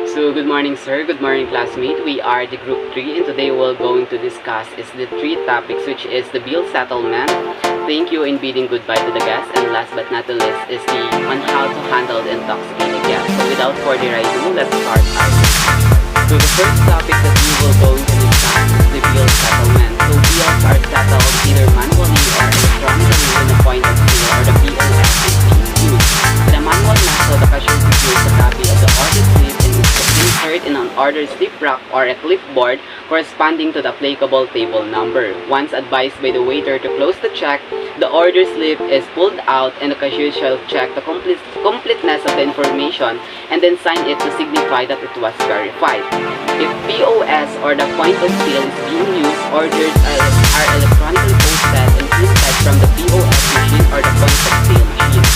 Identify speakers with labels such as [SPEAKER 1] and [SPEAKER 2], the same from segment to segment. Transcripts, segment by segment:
[SPEAKER 1] So good morning sir, good morning classmate. We are the group 3 and today we're going to discuss is the 3 topics, which is the bill settlement, thank you in bidding goodbye to the guest, and last but not the least is the on how to handle the intoxicated guest. So without further ado, let's start our discussion. So the first topic that we will going to discuss is the bill settlement. So bills are settled either manually or electronically when the point of sale or the POS is being used. In a manual method, the cashier secures a copy of the order slip and insert in an order slip rack or a clipboard corresponding to the applicable table number. Once advised by the waiter to close the check, the order slip is pulled out and the cashier shall check the completeness of the information and then sign it to signify that it was verified. If POS or the point of sale is being used, orders are electronically posted and printed from the POS machine or the point of sale machine.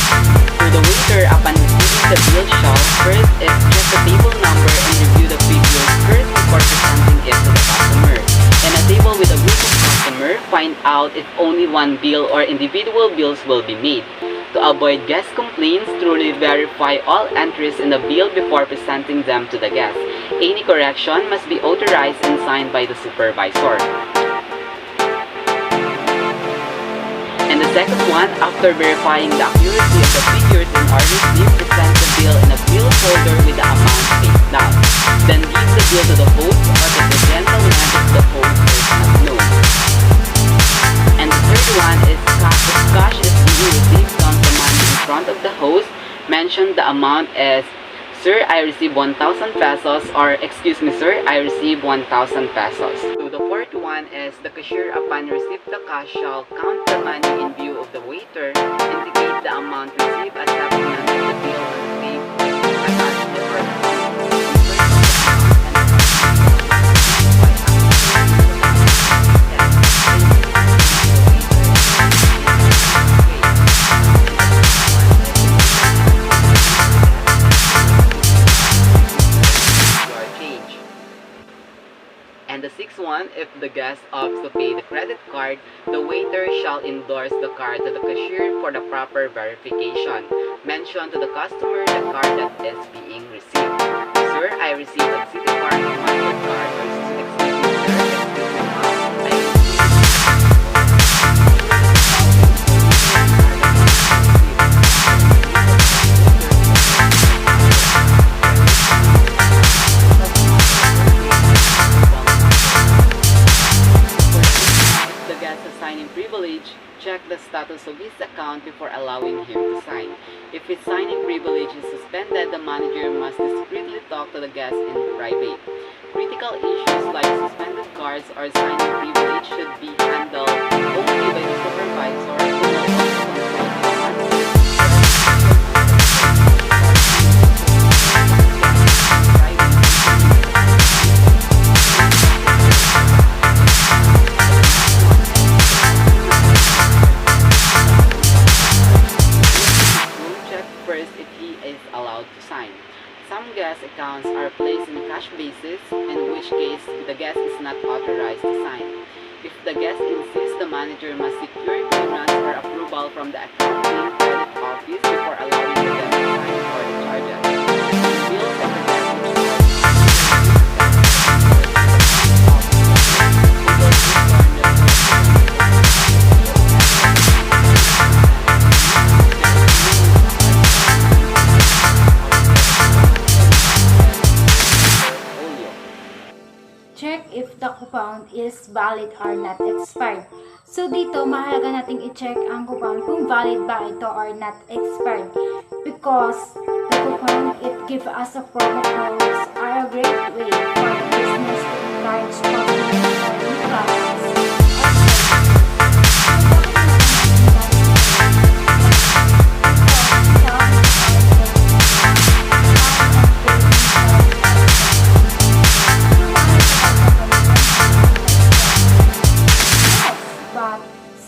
[SPEAKER 1] So the waiter, upon receiving the bill, shall first is check the table number and review the figures first before presenting it to the customer. In a table with a group of customers, find out if only one bill or individual bills will be made. To avoid guest complaints, thoroughly verify all entries in the bill before presenting them to the guest. Any correction must be authorized and signed by the supervisor. And the second one, after verifying the accuracy of the figures in order slip, present the bill in a bill folder with the amount face down. Then give the bill to the host or to the gentleman if the host is not known. And the third one is cash is being received from the money in front of the host. Mention the amount as, "Sir, I received 1,000 pesos," or "Excuse me, sir, I received 1,000 pesos." So the fourth one is the cashier, upon receipt the cash, shall count the money in view of the waiter, indicate the amount received as settlement of the bill received, attach the first And the sixth one, if the guest opts to pay the credit card, the waiter shall endorse the card to the cashier for the proper verification. Mention to the customer the card that is being received. "Sir, I received a City Card Mastercard," or "Excuse me, sir, excuse me, ma'am, I received." Privilege, check the status of his account before allowing him to sign. If his signing privilege is suspended, the manager must discreetly talk to the guest in private. Critical issues like suspended cards or signing privilege should be handled only by the supervisor, who will also consult the manager. Some guest accounts are placed in cash basis, in which case the guest is not authorized to sign. If the guest insists, the manager must secure clearance or approval from the accounting credit office before allowing the guest to sign for the charges. Bills of the guest which
[SPEAKER 2] check if the coupon is valid or not expired. So dito, mahalaga nating i-check ang coupon kung valid ba ito or not expired. Because the coupon, it gives us a promo codes are a great way for the business to encourage customers for new products.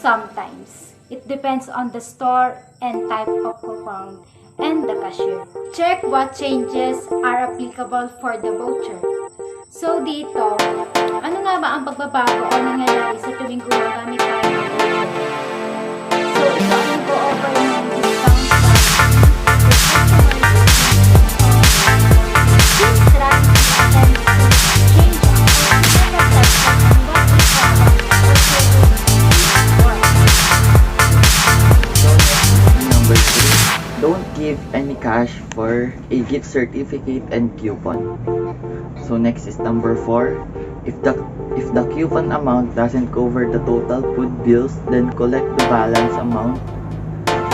[SPEAKER 2] Sometimes. It depends on the store and type of coupon and the cashier. Check what changes are applicable for the voucher. So dito, ano nga ba ang pagbabago o nangyayari sa tuwing gumagamit tayo ng voucher? So ito ang go-over ng discount strategy.
[SPEAKER 3] for a gift certificate and coupon. So next is number 4. If the coupon amount doesn't cover the total food bills, then collect the balance amount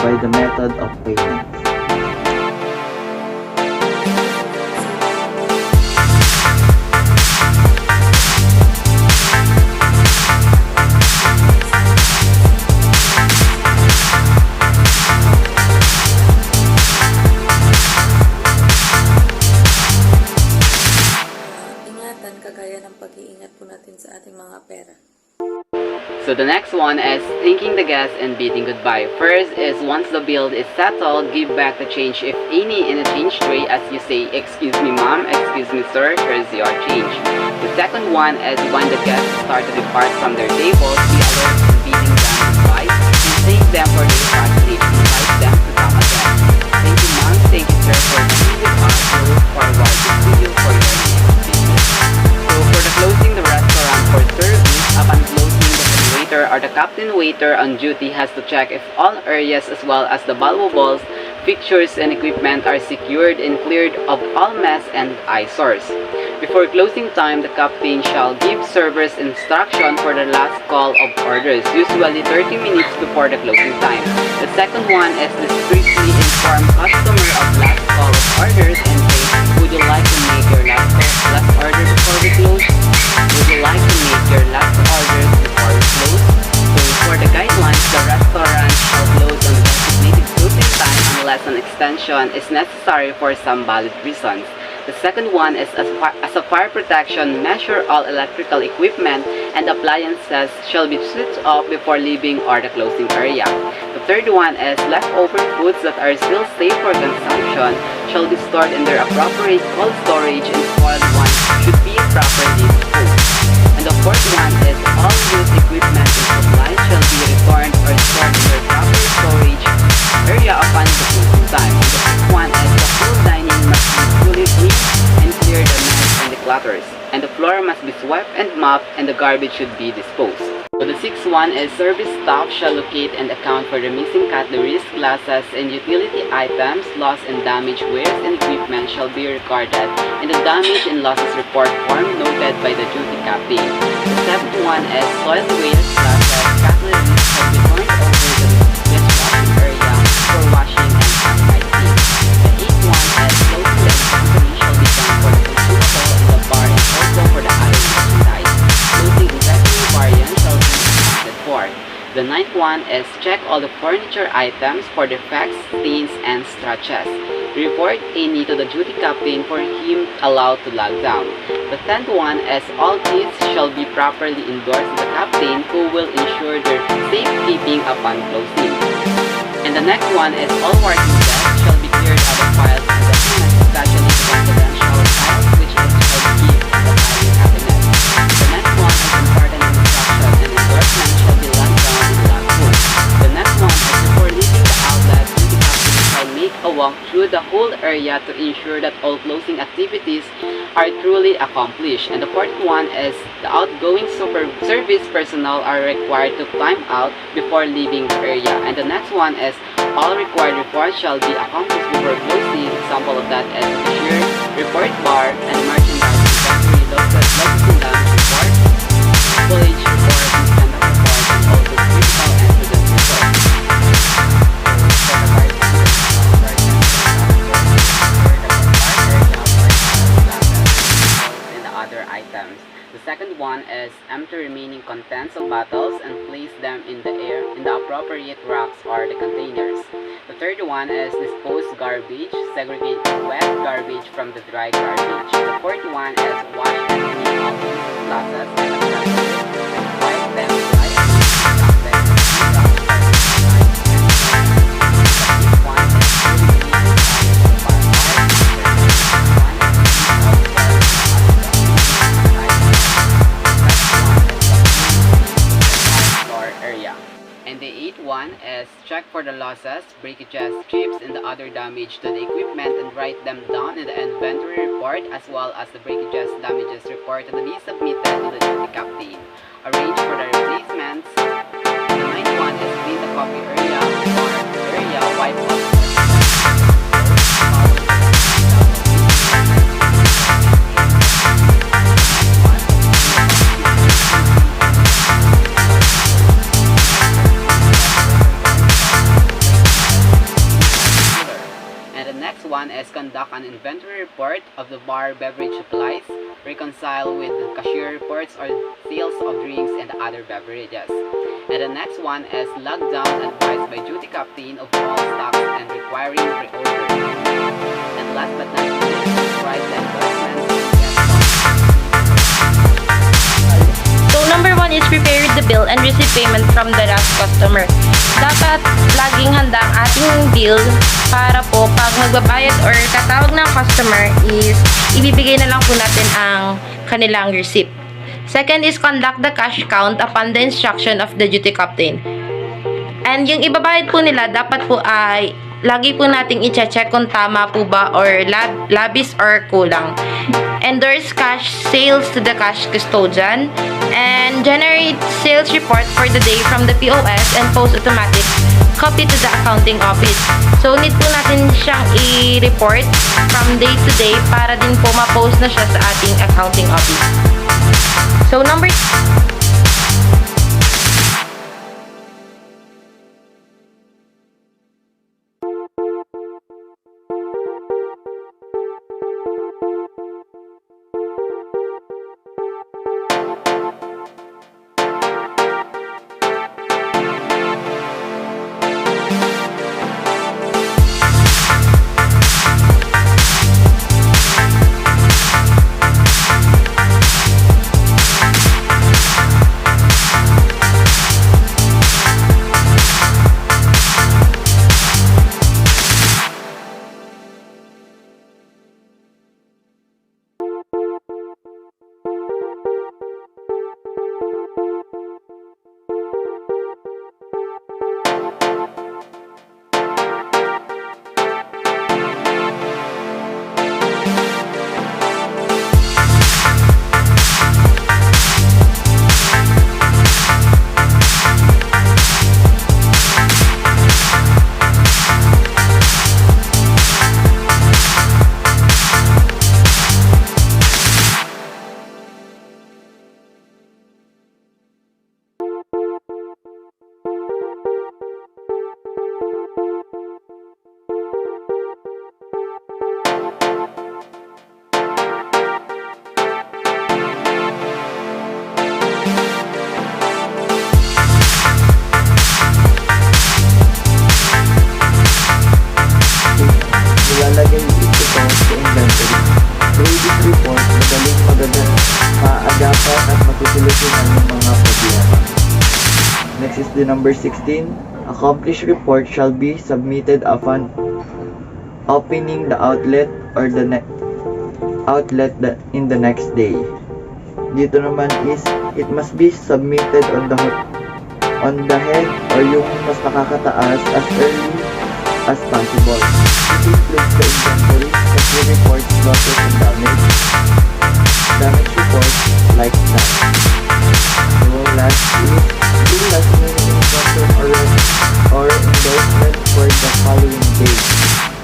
[SPEAKER 3] by the method of payment.
[SPEAKER 4] Ingatan kagaya ng pag-iingat po natin sa ating mga pera.
[SPEAKER 1] So the next one is thanking the guest and bidding goodbye. First is once the bill is settled, give back the change if any in a change tray as you say, excuse me ma'am, excuse me sir, here's your change. The second one is when the guests start to depart from their tables, be alert in bidding them goodbye and thank them for their participation. Invite them to come again. Thank you ma'am, thank you sir for being with us. We look forward to see you for your next business. So for the closing the restaurant for service, upon closing the waiter or the captain waiter on duty has to check if all areas as well as the valuables, fixtures and equipment are secured and cleared of all mess and eyesores. Before closing time, the captain shall give servers instruction for the last call of orders, usually 30 minutes before the closing time. The second one is to strictly inform customer of last call of orders and say, would you like to make your last order before we close? Would you like to make your last orders before we close? So for the guidelines, the restaurant shall close on the designated closing time unless an extension is necessary for some valid reasons. The second one is as a fire protection measure, all electrical equipment and appliances shall be switched off before leaving or the closing area. The third one is leftover foods that are still safe for consumption shall be stored in their appropriate cold storage and spoiled ones should be properly disposed. And the fourth one is all used equipment and supplies shall be returned or stored in their proper storage area upon the closing time. And the fifth one is the full dining must be fully clean and clear the mess and the clutters. And the floor must be swept and mopped and the garbage should be disposed. So the sixth one is service staff shall locate and account for the missing cutleries, glasses, and utility items. Loss and damage wares and equipment shall be recorded in the damage and losses report form noted by the duty captain. The seventh one is soil waste, glasses, cutleries shall be turned over to the dishwashing area for washing and sanitizing. The eighth one is closing the inventory shall be done for the consumable in the bar and also for the other merchandise. Closing inventory variant shall be accounted for. The ninth one is check all the furniture items for defects, stains, and scratches. Report any to the duty captain for him allowed to log down. The 10th one is all keys shall be properly endorsed to the captain who will ensure their safekeeping upon closing. And the next one is all working desks shall be cleared out of files and documents, especially the confidential files which shall be kept in the filing cabinet. The next one is important instruction and endorsement shall be logged down in the logbook. The next one is before leaving the outlet, duty captain shall make a walk through the whole area to ensure that all closing activities are truly accomplished. And the fourth one is the outgoing service personnel are required to time out before leaving the area. And the next one is all required reports shall be accomplished before closing. Example of that is cashier report bar and merchandise inventory loss and damage report, spoilage report, misconduct report, and also critical incident report. Items. The second one is empty remaining contents of bottles and place them in the appropriate racks or the containers. The third one is dispose garbage, segregate wet garbage from the dry garbage. The fourth one is wash and clean all glasses and accessories, wipe them dry and wrap them in wraps. The fifth one is and the eighth one is check for the losses, breakages, strips, and the other damage to the equipment and write them down in the inventory report as well as the breakages, damages report to be submitted to the duty captain. Arrange for the replacements. The ninth one is clean the coffee area or area, wipe off of the bar beverage supplies, reconcile with cashier reports or sales of drinks and other beverages. And the next one is log down advice by duty captain of all stocks and requiring reorder. And last but not least, price endorsements.
[SPEAKER 5] So, number 1 is prepare the bill and receive payment from the last customer. Dapat laging handa ang ating bill para po pag magbabayad or katawag ng customer is ibibigay na lang po natin ang kanilang receipt. Second is conduct the cash count upon the instruction of the duty captain. And yung ibabayad po nila, dapat po ay lagi po nating i-check kung tama po ba or labis or kulang. Endorse cash sales to the cash custodian. And generate sales report for the day from the POS and post automatic copy to the accounting office. So, need po natin siyang i-report from day to day para din po ma-post na siya sa ating accounting office. So, number
[SPEAKER 3] Ilalagay ito sa inventory. Through this report, madaling maagapan at matutulosan ang mga problema. Next is the number 16. Accomplished report shall be submitted upon opening the outlet or the in the next day. Dito naman is it must be submitted on the head or yung mas nakakataas as early as possible. It includes the inventory, the reports, losses, and damage reports like that. So last is do last minute instruction or endorsement for the following day.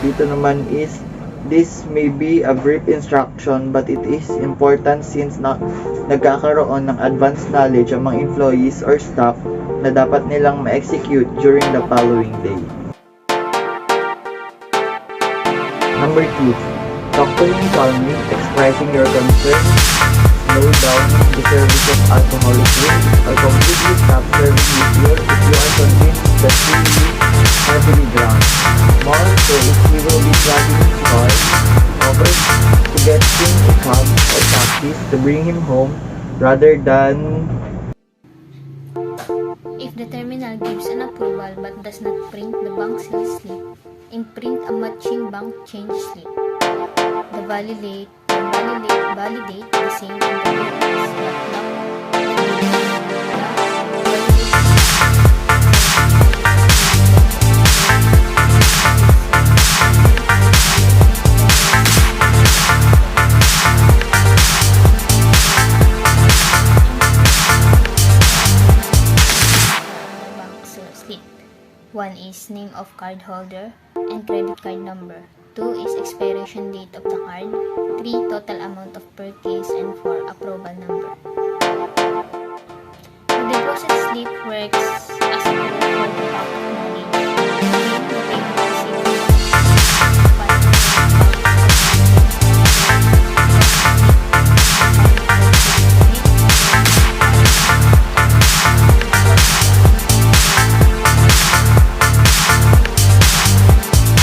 [SPEAKER 3] Dito naman is this may be a brief instruction but it is important since nagkakaroon ng advanced knowledge ang mga employees or staff na dapat nilang ma-execute during the following day. Number 2. Talk to him calmly, expressing your concern. Slow down the service of alcoholic drinks or completely stop serving liquor if you are convinced that he is heavily drunk. More so if he will be driving his car, offer to get him a cab or taxis to bring him home rather than
[SPEAKER 2] If the terminal gives an approval but does not print the bank sales slip, imprint a matching bank change slip. The validate the same in the bills, but not slip. 1 is name of card holder and credit card number. 2 is expiration date of the card. 3 total amount of purchase, and 4 approval number. The deposit slip works as a proof for the bank